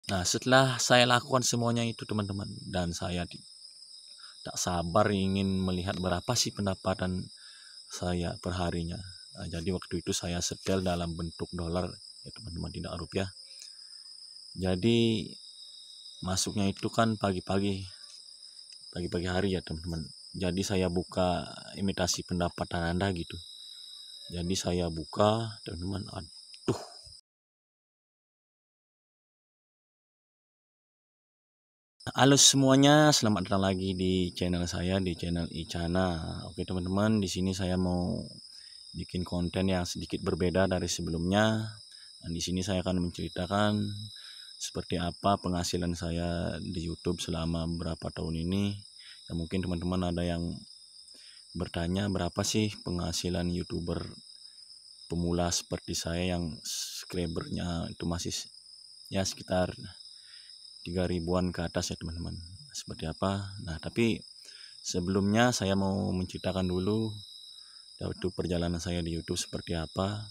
Nah, setelah saya lakukan semuanya itu teman-teman, dan saya tak sabar ingin melihat berapa sih pendapatan saya perharinya. Nah, jadi waktu itu saya setel dalam bentuk dolar ya teman-teman, tidak rupiah. Jadi masuknya itu kan pagi-pagi hari ya teman-teman. Jadi saya buka imitasi pendapatan Anda gitu. Jadi saya buka teman-teman, aduh. Halo semuanya, selamat datang lagi di channel saya, di channel Icana. Oke teman-teman, di sini saya mau bikin konten yang sedikit berbeda dari sebelumnya. Dan di sini saya akan menceritakan seperti apa penghasilan saya di YouTube selama beberapa tahun ini. Ya mungkin teman-teman ada yang bertanya berapa sih penghasilan YouTuber pemula seperti saya yang subscribernya itu masih ya sekitar 3 ribuan ke atas ya teman-teman. Seperti apa? Nah, tapi sebelumnya saya mau menceritakan dulu waktu perjalanan saya di YouTube seperti apa.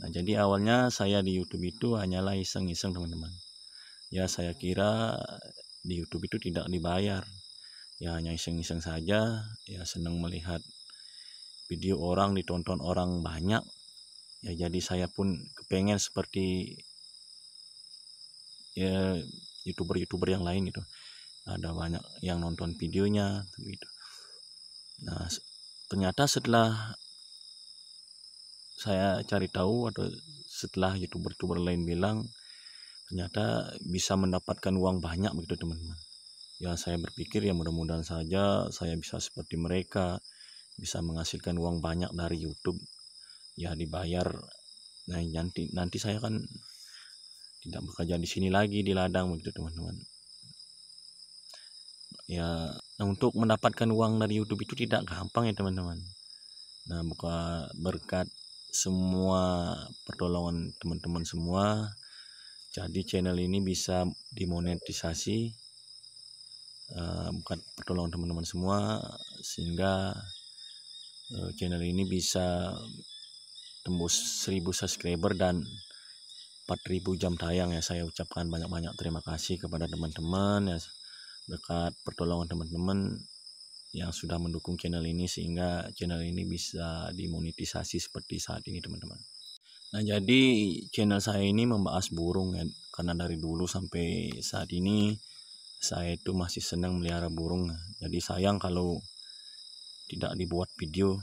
Nah, jadi awalnya saya di YouTube itu hanyalah iseng-iseng teman-teman. Ya, saya kira di YouTube itu tidak dibayar. Ya, hanya iseng-iseng saja. Ya, senang melihat video orang ditonton orang banyak. Ya, jadi saya pun kepengen seperti ya YouTuber-YouTuber yang lain itu. Ada banyak yang nonton videonya gitu. Nah, ternyata setelah saya cari tahu atau setelah YouTuber-YouTuber lain bilang ternyata bisa mendapatkan uang banyak begitu teman-teman. Ya saya berpikir ya mudah-mudahan saja saya bisa seperti mereka, bisa menghasilkan uang banyak dari YouTube. Ya dibayar. Nah nanti saya kan tidak bekerja di sini lagi di ladang begitu teman-teman. Ya untuk mendapatkan uang dari YouTube itu tidak gampang ya teman-teman. Nah berkat semua pertolongan teman-teman semua, jadi channel ini bisa dimonetisasi bukan pertolongan teman-teman semua, sehingga channel ini bisa tembus 1000 subscriber dan 4000 jam tayang. Ya saya ucapkan banyak-banyak terima kasih kepada teman-teman ya, berkat pertolongan teman-teman yang sudah mendukung channel ini sehingga channel ini bisa dimonetisasi seperti saat ini teman-teman. Nah jadi channel saya ini membahas burung ya, karena dari dulu sampai saat ini saya itu masih senang melihara burung. Jadi sayang kalau tidak dibuat video.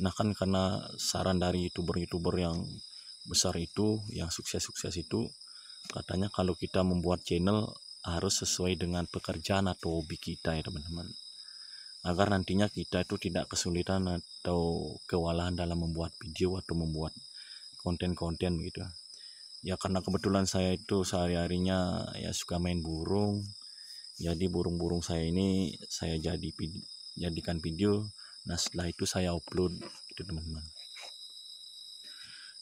Nah kan karena saran dari youtuber-youtuber yang besar itu, yang sukses-sukses itu, katanya kalau kita membuat channel harus sesuai dengan pekerjaan atau hobi kita ya teman-teman, agar nantinya kita itu tidak kesulitan atau kewalahan dalam membuat video atau membuat konten-konten gitu. Ya karena kebetulan saya itu sehari-harinya ya suka main burung. Jadi burung-burung saya ini saya jadikan video. Nah setelah itu saya upload gitu teman-teman.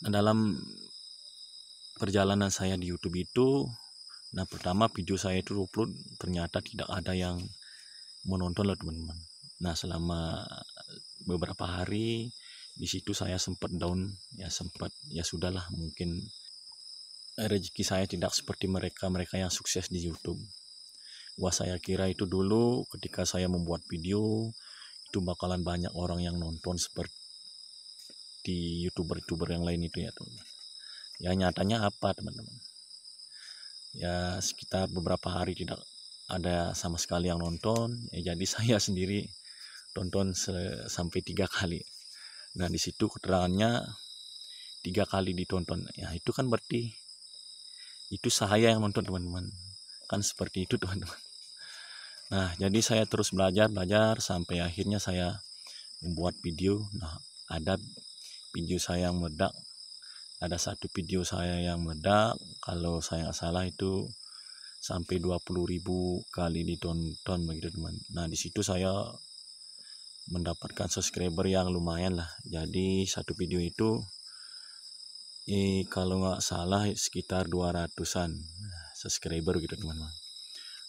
Nah dalam perjalanan saya di YouTube itu, nah pertama video saya itu upload ternyata tidak ada yang menonton loh teman-teman. Nah selama beberapa hari di situ saya sempat down, ya sempat ya sudahlah, mungkin rezeki saya tidak seperti mereka yang sukses di YouTube. Wah saya kira itu dulu ketika saya membuat video itu bakalan banyak orang yang nonton seperti youtuber-youtuber yang lain itu ya teman-teman. Ya nyatanya apa teman-teman? Ya sekitar beberapa hari tidak ada sama sekali yang nonton. Ya jadi saya sendiri tonton sampai 3 kali. Nah di situ keterangannya 3 kali ditonton. Ya itu kan berarti itu saya yang nonton teman-teman. Kan seperti itu teman-teman. Nah jadi saya terus belajar sampai akhirnya saya membuat video. Nah ada video saya yang meledak, ada satu video saya yang meledak, kalau saya nggak salah itu sampai 20.000 kali ditonton begitu teman. Nah di situ saya mendapatkan subscriber yang lumayan lah. Jadi satu video itu kalau nggak salah sekitar 200-an subscriber gitu teman-teman.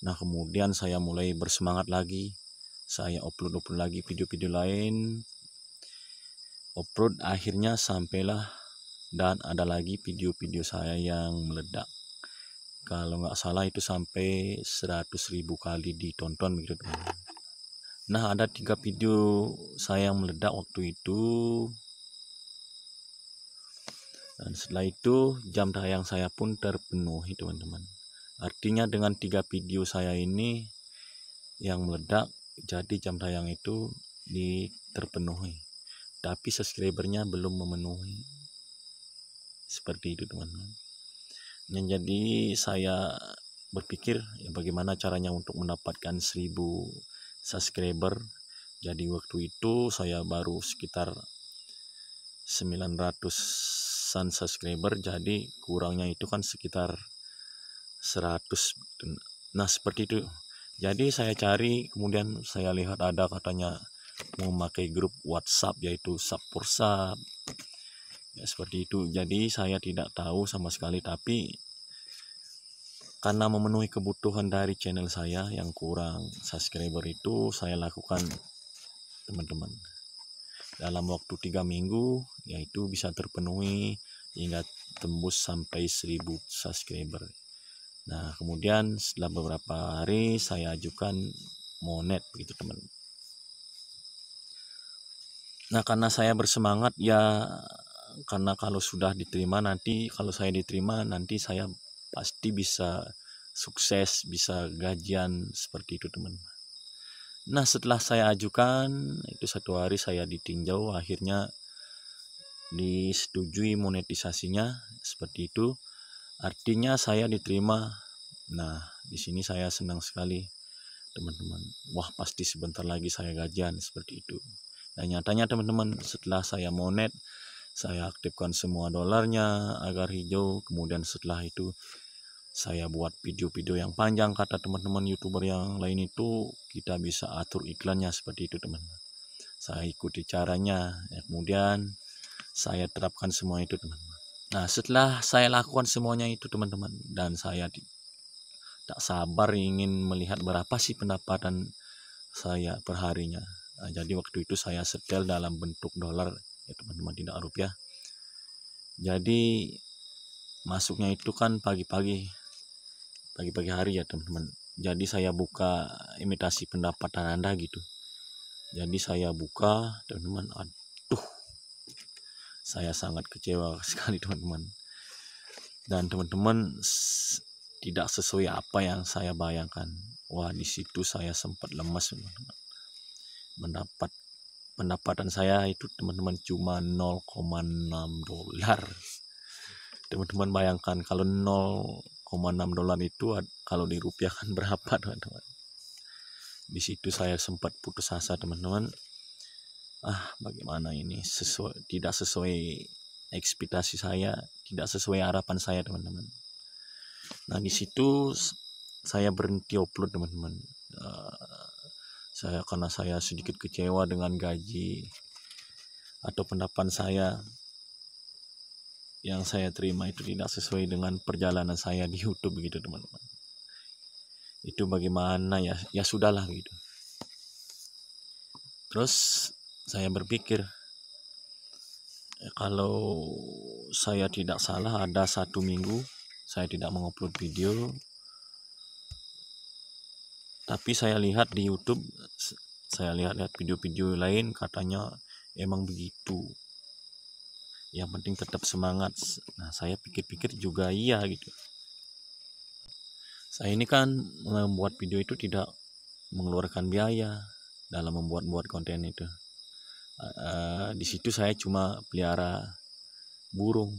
Nah kemudian saya mulai bersemangat lagi, saya upload lagi video-video lain, upload, akhirnya sampailah dan ada lagi video-video saya yang meledak. Kalau nggak salah itu sampai 100.000 kali ditonton begitu teman-teman. Nah, ada 3 video saya yang meledak waktu itu. Dan setelah itu jam tayang saya pun terpenuhi teman-teman. Artinya dengan 3 video saya ini yang meledak, jadi jam tayang itu terpenuhi. Tapi subscribernya belum memenuhi. Seperti itu teman-teman. Yang jadi saya berpikir ya bagaimana caranya untuk mendapatkan 1000 subscriber. Jadi waktu itu saya baru sekitar 900-an subscriber, jadi kurangnya itu kan sekitar 100. Nah seperti itu. Jadi saya cari, kemudian saya lihat ada katanya memakai grup WhatsApp yaitu sub for sub. Ya seperti itu. Jadi saya tidak tahu sama sekali, tapi karena memenuhi kebutuhan dari channel saya yang kurang subscriber itu, saya lakukan teman-teman. Dalam waktu 3 minggu yaitu bisa terpenuhi hingga tembus sampai 1000 subscriber. Nah kemudian setelah beberapa hari saya ajukan monet begitu teman. Nah karena saya bersemangat ya, karena kalau sudah diterima nanti, kalau saya diterima nanti saya pasti bisa sukses, bisa gajian seperti itu teman. Nah setelah saya ajukan itu 1 hari saya ditinjau, akhirnya disetujui monetisasinya seperti itu. Artinya saya diterima. Nah di sini saya senang sekali teman-teman. Wah pasti sebentar lagi saya gajian seperti itu. Dan nyatanya teman-teman, setelah saya monet, saya aktifkan semua dolarnya agar hijau. Kemudian setelah itu saya buat video-video yang panjang. Kata teman-teman YouTuber yang lain itu kita bisa atur iklannya seperti itu teman-teman. Saya ikuti caranya ya, kemudian saya terapkan semua itu teman-teman. Nah setelah saya lakukan semuanya itu teman-teman, dan saya tak sabar ingin melihat berapa sih pendapatan saya perharinya. Nah, jadi waktu itu saya setel dalam bentuk dolar ya teman-teman, tidak rupiah. Jadi masuknya itu kan pagi-pagi hari ya teman-teman. Jadi saya buka imitasi pendapatan Anda gitu. Jadi saya buka teman-teman, aduh saya sangat kecewa sekali teman-teman. Dan teman-teman tidak sesuai apa yang saya bayangkan. Wah di situ saya sempat lemas teman-teman. Pendapatan saya itu teman-teman cuma 0,6 dolar. Teman-teman bayangkan kalau 0,6 dolar itu kalau dirupiahkan berapa teman-teman. Di situ saya sempat putus asa teman-teman. Bagaimana ini, tidak sesuai ekspektasi saya, tidak sesuai harapan saya teman-teman. Nah di situ saya berhenti upload teman-teman. Karena saya sedikit kecewa dengan gaji atau pendapatan saya yang saya terima itu tidak sesuai dengan perjalanan saya di YouTube gitu teman-teman. Itu bagaimana ya, ya sudahlah gitu. Terus saya berpikir kalau saya tidak salah ada 1 minggu saya tidak mengupload video, tapi saya lihat di YouTube, saya lihat video-video lain katanya emang begitu, yang penting tetap semangat. Nah saya pikir-pikir juga iya gitu. Saya ini kan membuat video itu tidak mengeluarkan biaya dalam membuat konten itu. Di situ saya cuma pelihara burung.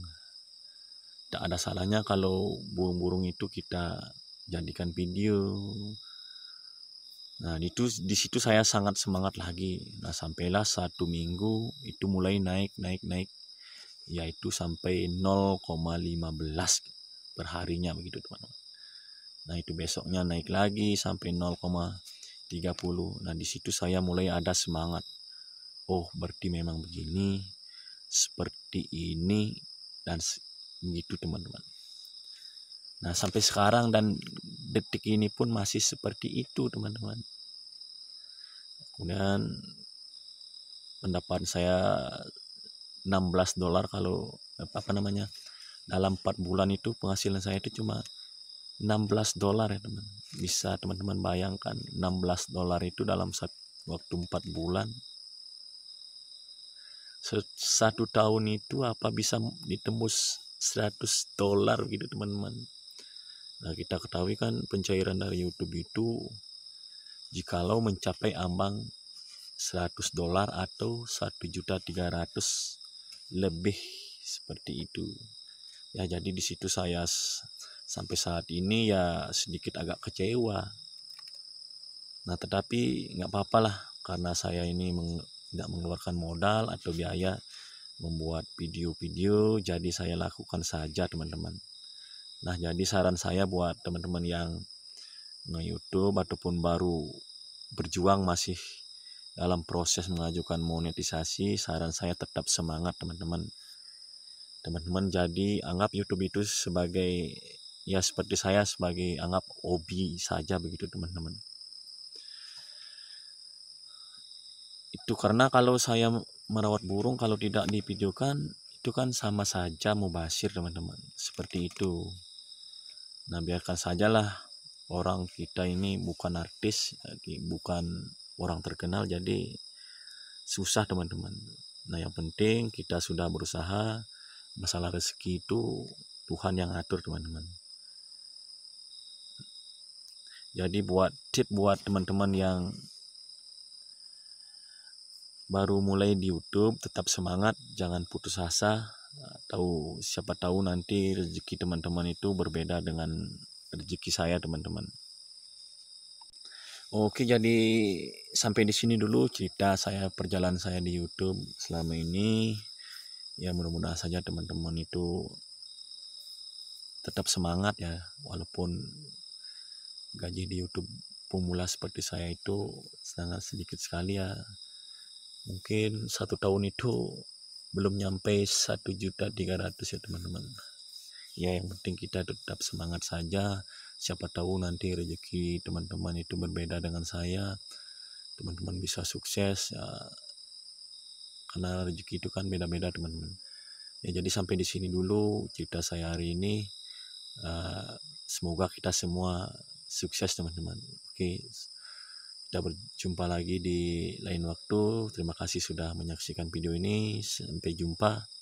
Tak ada salahnya kalau burung-burung itu kita jadikan video. Nah di situ saya sangat semangat lagi. Nah sampailah 1 minggu itu mulai naik, yaitu sampai 0,15 perharinya begitu teman-teman. Nah itu besoknya naik lagi sampai 0,30. Nah di situ saya mulai ada semangat. Oh berarti memang begini, seperti ini, dan begitu teman-teman. Nah sampai sekarang dan detik ini pun masih seperti itu teman-teman. Kemudian pendapatan saya 16 dolar kalau dalam 4 bulan itu penghasilan saya itu cuma $16 ya teman. Bisa teman-teman bayangkan, $16 itu dalam waktu 4 bulan. Satu tahun itu apa bisa ditembus $100 gitu teman-teman. Nah, kita ketahui kan pencairan dari YouTube itu jikalau mencapai ambang $100 atau 1.300.000 lebih, seperti itu ya. Jadi di situ saya sampai saat ini ya sedikit agak kecewa. Nah, tetapi nggak apa-apa lah, karena saya ini tidak mengeluarkan modal atau biaya membuat video-video, jadi saya lakukan saja teman-teman. Nah, jadi saran saya buat teman-teman yang nge-YouTube ataupun baru berjuang masih dalam proses mengajukan monetisasi, saran saya tetap semangat teman-teman. Teman-teman jadi anggap YouTube itu sebagai, ya seperti saya, sebagai anggap hobi saja begitu teman-teman. Itu karena kalau saya merawat burung kalau tidak divideokan itu kan sama saja mubazir teman-teman, seperti itu. Nah, biarkan sajalah, orang kita ini bukan artis, bukan orang terkenal, jadi susah teman-teman. Nah, yang penting kita sudah berusaha. Masalah rezeki itu Tuhan yang atur teman-teman. Jadi buat tip buat teman-teman yang baru mulai di YouTube, tetap semangat, jangan putus asa. Tahu siapa tahu nanti rezeki teman-teman itu berbeda dengan rezeki saya teman-teman. Oke, jadi sampai di sini dulu cerita saya, perjalanan saya di YouTube selama ini. Ya, mudah-mudahan saja teman-teman itu tetap semangat ya, walaupun gaji di YouTube pemula seperti saya itu sangat sedikit sekali ya. Mungkin 1 tahun itu belum nyampe 1.300.000 ya teman-teman. Ya, yang penting kita tetap semangat saja. Siapa tahu nanti rezeki teman-teman itu berbeda dengan saya. Teman-teman bisa sukses ya, karena rezeki itu kan beda-beda teman-teman. Ya, jadi sampai di sini dulu cerita saya hari ini. Semoga kita semua sukses teman-teman. Oke, kita berjumpa lagi di lain waktu. Terima kasih sudah menyaksikan video ini. Sampai jumpa.